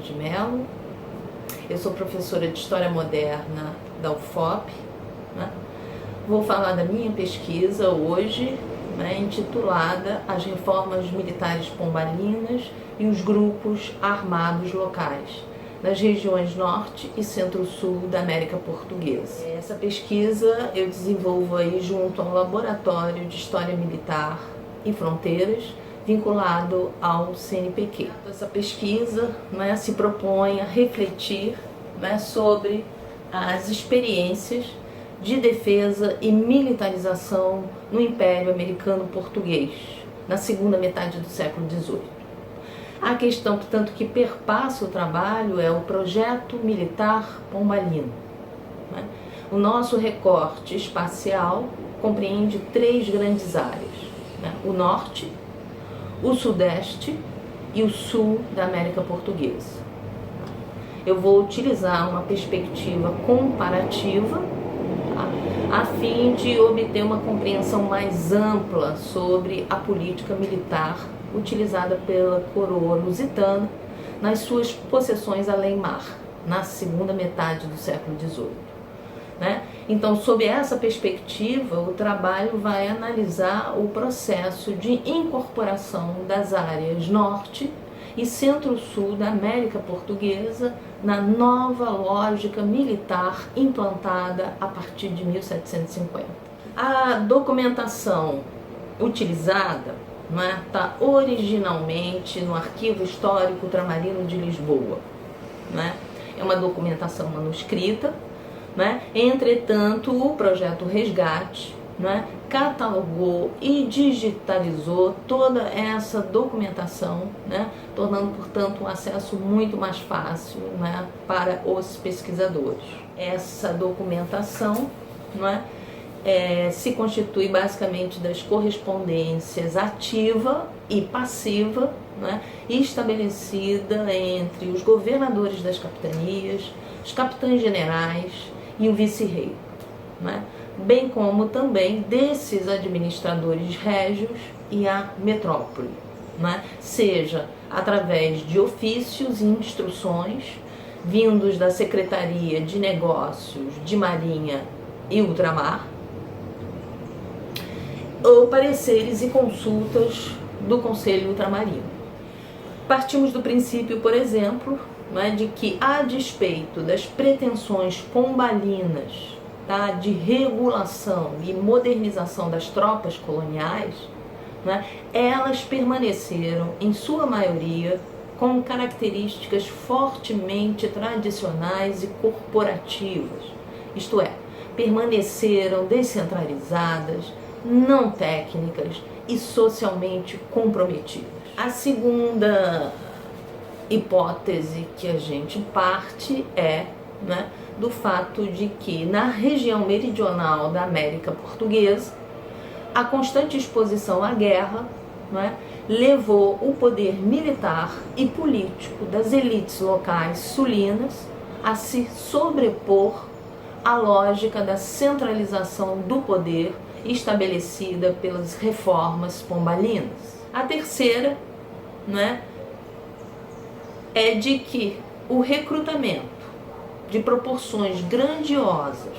de Mello, eu sou professora de História Moderna da UFOP, né? Vou falar da minha pesquisa hoje, né, intitulada As Reformas Militares Pombalinas e os Grupos Armados Locais, nas regiões Norte e Centro-Sul da América Portuguesa. Essa pesquisa eu desenvolvo aí junto ao Laboratório de História Militar e Fronteiras, vinculado ao CNPq. Essa pesquisa, né, se propõe a refletir, né, sobre as experiências de defesa e militarização no Império Americano Português, na segunda metade do século XVIII. A questão, portanto, que perpassa o trabalho é o projeto militar pombalino, né? O nosso recorte espacial compreende três grandes áreas, né? O Norte, o Sudeste e o Sul da América Portuguesa. Eu vou utilizar uma perspectiva comparativa, tá, a fim de obter uma compreensão mais ampla sobre a política militar utilizada pela coroa lusitana nas suas possessões além-mar, na segunda metade do século XVIII. Né? Então, sob essa perspectiva, o trabalho vai analisar o processo de incorporação das áreas Norte e Centro-Sul da América Portuguesa na nova lógica militar implantada a partir de 1750. A documentação utilizada está originalmente no Arquivo Histórico Ultramarino de Lisboa. Né? É uma documentação manuscrita. Né? Entretanto, o projeto Resgate, né, catalogou e digitalizou toda essa documentação, né, tornando, portanto, um acesso muito mais fácil, né, para os pesquisadores. Essa documentação, né, se constitui basicamente das correspondências ativa e passiva, né, estabelecida entre os governadores das capitanias, os capitães generais e o vice-rei, né? Bem como também desses administradores régios e a metrópole, né? Seja através de ofícios e instruções vindos da Secretaria de Negócios de Marinha e Ultramar, ou pareceres e consultas do Conselho Ultramarino. Partimos do princípio, por exemplo, né, de que, a despeito das pretensões pombalinas, tá, de regulação e modernização das tropas coloniais, né, elas permaneceram, em sua maioria, com características fortemente tradicionais e corporativas, isto é, permaneceram descentralizadas, não técnicas e socialmente comprometidas. A segunda hipótese que a gente parte é, né, do fato de que na região meridional da América Portuguesa a constante exposição à guerra, né, levou o poder militar e político das elites locais sulinas a se sobrepor à lógica da centralização do poder estabelecida pelas reformas pombalinas. A terceira, né, é de que o recrutamento de proporções grandiosas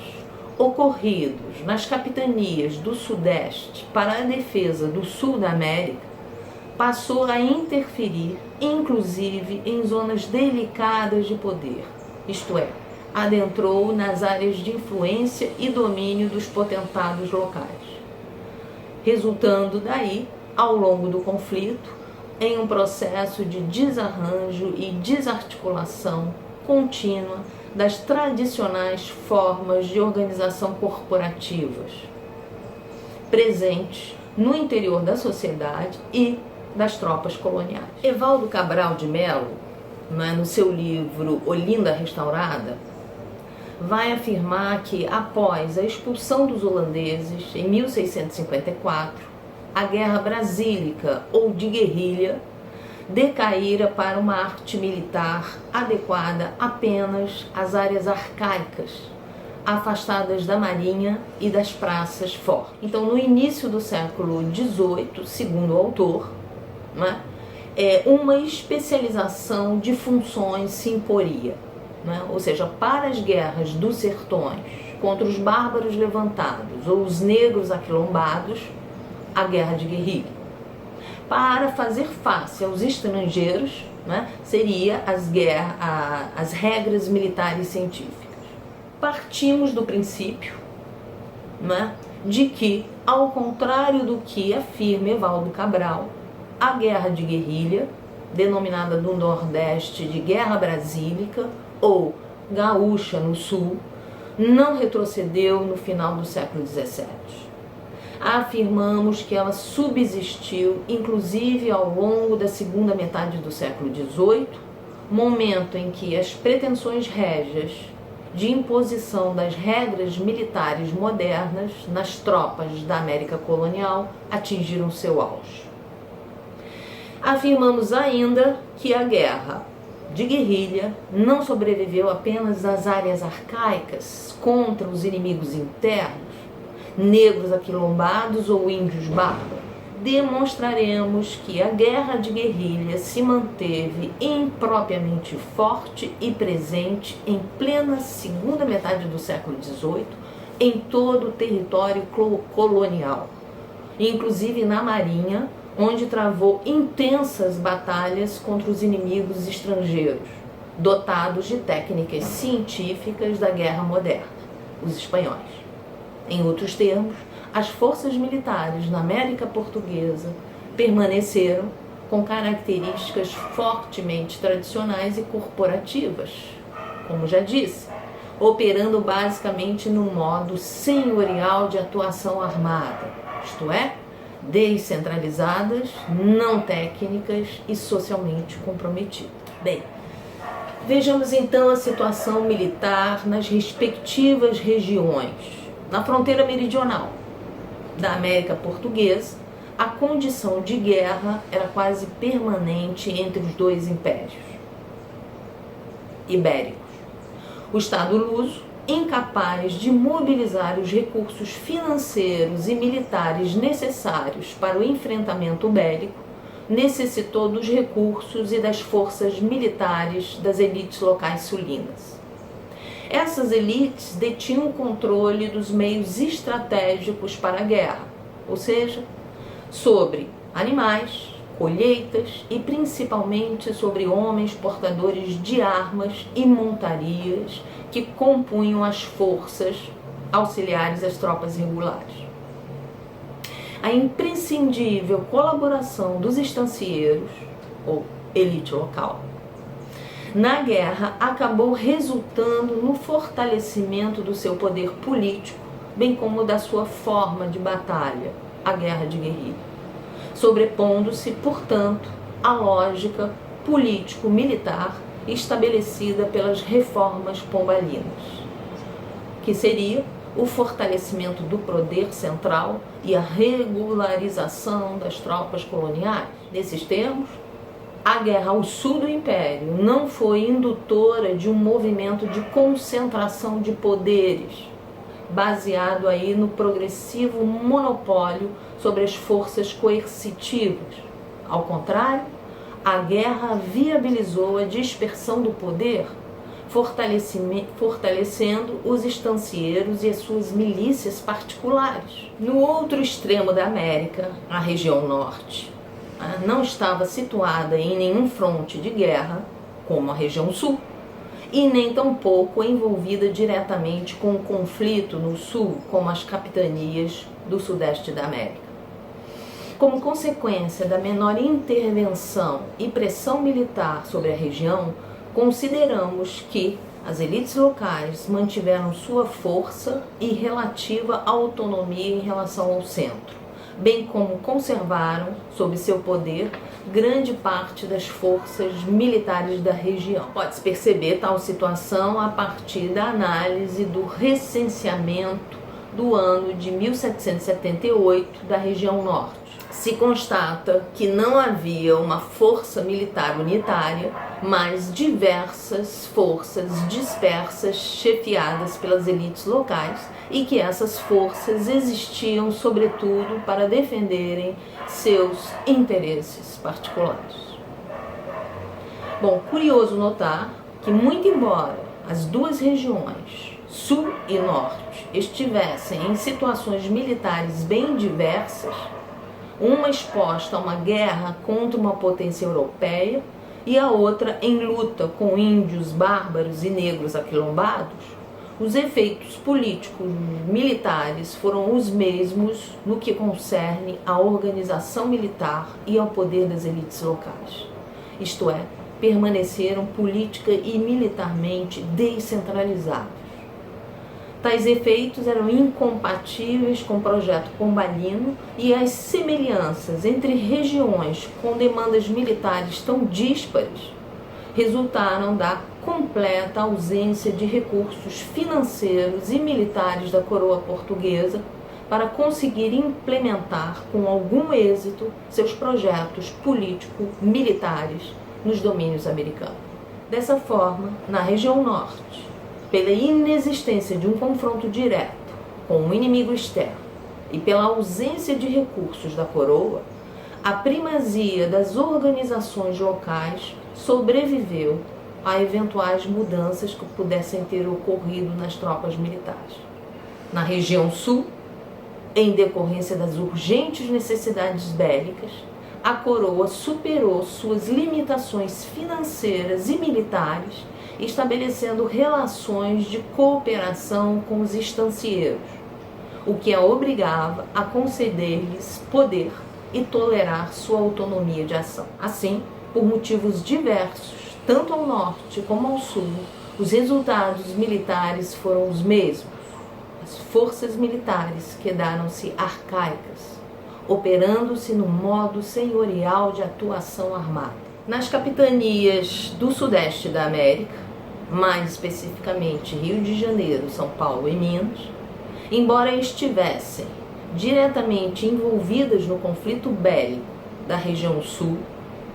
ocorridos nas capitanias do Sudeste para a defesa do Sul da América passou a interferir, inclusive, em zonas delicadas de poder, isto é, adentrou nas áreas de influência e domínio dos potentados locais, resultando daí, ao longo do conflito, em um processo de desarranjo e desarticulação contínua das tradicionais formas de organização corporativas presentes no interior da sociedade e das tropas coloniais. Evaldo Cabral de Mello, né, no seu livro Olinda Restaurada, vai afirmar que, após a expulsão dos holandeses em 1654, a guerra brasílica ou de guerrilha decaíra para uma arte militar adequada apenas às áreas arcaicas, afastadas da marinha e das praças fortes. Então, no início do século XVIII, segundo o autor, né, uma especialização de funções se imporia, né? Ou seja, para as guerras dos sertões contra os bárbaros levantados ou os negros aquilombados, a guerra de guerrilha. Para fazer face aos estrangeiros, né, seria as regras militares científicas. Partimos do princípio, né, de que, ao contrário do que afirma Evaldo Cabral, a guerra de guerrilha, denominada do Nordeste de Guerra Brasílica ou Gaúcha no Sul, não retrocedeu no final do século XVII. Afirmamos que ela subsistiu, inclusive ao longo da segunda metade do século XVIII, momento em que as pretensões régias de imposição das regras militares modernas nas tropas da América colonial atingiram seu auge. Afirmamos ainda que a guerra de guerrilha não sobreviveu apenas às áreas arcaicas contra os inimigos internos, negros aquilombados ou índios bárbaros. Demonstraremos que a guerra de guerrilha se manteve impropriamente forte e presente em plena segunda metade do século XVIII em todo o território colonial, inclusive na Marinha, onde travou intensas batalhas contra os inimigos estrangeiros, dotados de técnicas científicas da guerra moderna, os espanhóis. Em outros termos, as forças militares na América Portuguesa permaneceram com características fortemente tradicionais e corporativas, como já disse, operando basicamente no modo senhorial de atuação armada, isto é, descentralizadas, não técnicas e socialmente comprometidas. Bem, vejamos então a situação militar nas respectivas regiões. Na fronteira meridional da América Portuguesa, a condição de guerra era quase permanente entre os dois impérios ibéricos. O Estado luso, incapaz de mobilizar os recursos financeiros e militares necessários para o enfrentamento bélico, necessitou dos recursos e das forças militares das elites locais sulinas. Essas elites detinham o controle dos meios estratégicos para a guerra, ou seja, sobre animais, colheitas e principalmente sobre homens portadores de armas e montarias que compunham as forças auxiliares às tropas regulares. A imprescindível colaboração dos estancieiros, ou elite local, na guerra acabou resultando no fortalecimento do seu poder político, bem como da sua forma de batalha, a guerra de guerrilha, sobrepondo-se, portanto, à lógica político-militar estabelecida pelas reformas pombalinas, que seria o fortalecimento do poder central e a regularização das tropas coloniais. Nesses termos, a guerra ao sul do Império não foi indutora de um movimento de concentração de poderes, baseado aí no progressivo monopólio sobre as forças coercitivas. Ao contrário, a guerra viabilizou a dispersão do poder, fortalecendo os estancieiros e as suas milícias particulares. No outro extremo da América, a região norte, não estava situada em nenhum fronte de guerra, como a região sul, e nem tampouco envolvida diretamente com o conflito no sul, como as capitanias do sudeste da América. Como consequência da menor intervenção e pressão militar sobre a região, consideramos que as elites locais mantiveram sua força e relativa autonomia em relação ao centro, bem como conservaram, sob seu poder, grande parte das forças militares da região. Pode-se perceber tal situação a partir da análise do recenseamento do ano de 1778 da região norte. Se constata que não havia uma força militar unitária, mas diversas forças dispersas chefiadas pelas elites locais e que essas forças existiam sobretudo para defenderem seus interesses particulares. Bom, curioso notar que, muito embora as duas regiões, sul e norte, estivessem em situações militares bem diversas, uma exposta a uma guerra contra uma potência europeia e a outra em luta com índios bárbaros e negros aquilombados, os efeitos políticos militares foram os mesmos no que concerne à organização militar e ao poder das elites locais. Isto é, permaneceram política e militarmente descentralizados. Tais efeitos eram incompatíveis com o projeto pombalino e as semelhanças entre regiões com demandas militares tão díspares resultaram da completa ausência de recursos financeiros e militares da coroa portuguesa para conseguir implementar com algum êxito seus projetos político-militares nos domínios americanos. Dessa forma, na região norte, pela inexistência de um confronto direto com um inimigo externo e pela ausência de recursos da coroa, a primazia das organizações locais sobreviveu a eventuais mudanças que pudessem ter ocorrido nas tropas militares. Na região sul, em decorrência das urgentes necessidades bélicas, a coroa superou suas limitações financeiras e militares, estabelecendo relações de cooperação com os estancieiros, o que a obrigava a conceder-lhes poder e tolerar sua autonomia de ação. Assim, por motivos diversos, tanto ao norte como ao sul, os resultados militares foram os mesmos. As forças militares quedaram-se arcaicas, operando-se no modo senhorial de atuação armada. Nas capitanias do sudeste da América, mais especificamente Rio de Janeiro, São Paulo e Minas, embora estivessem diretamente envolvidas no conflito bélico da região sul,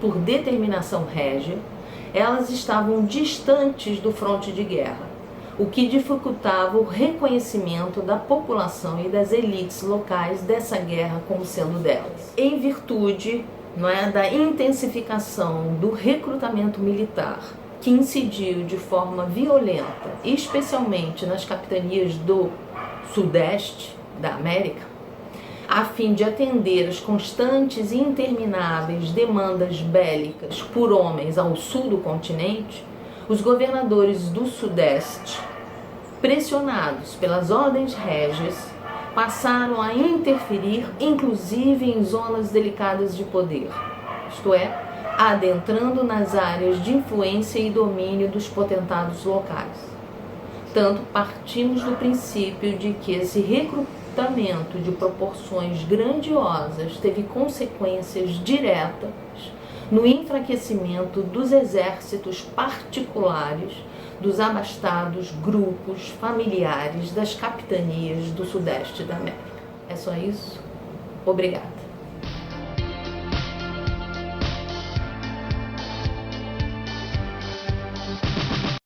por determinação régia, elas estavam distantes do fronte de guerra, o que dificultava o reconhecimento da população e das elites locais dessa guerra como sendo delas. Em virtude, da intensificação do recrutamento militar, que incidiu de forma violenta, especialmente nas capitanias do sudeste da América, a fim de atender as constantes e intermináveis demandas bélicas por homens ao sul do continente, os governadores do sudeste, pressionados pelas ordens régias, passaram a interferir inclusive em zonas delicadas de poder, isto é, adentrando nas áreas de influência e domínio dos potentados locais. Tanto partimos do princípio de que esse recrutamento de proporções grandiosas teve consequências diretas no enfraquecimento dos exércitos particulares dos abastados grupos familiares das capitanias do sudeste da América. É só isso? Obrigada.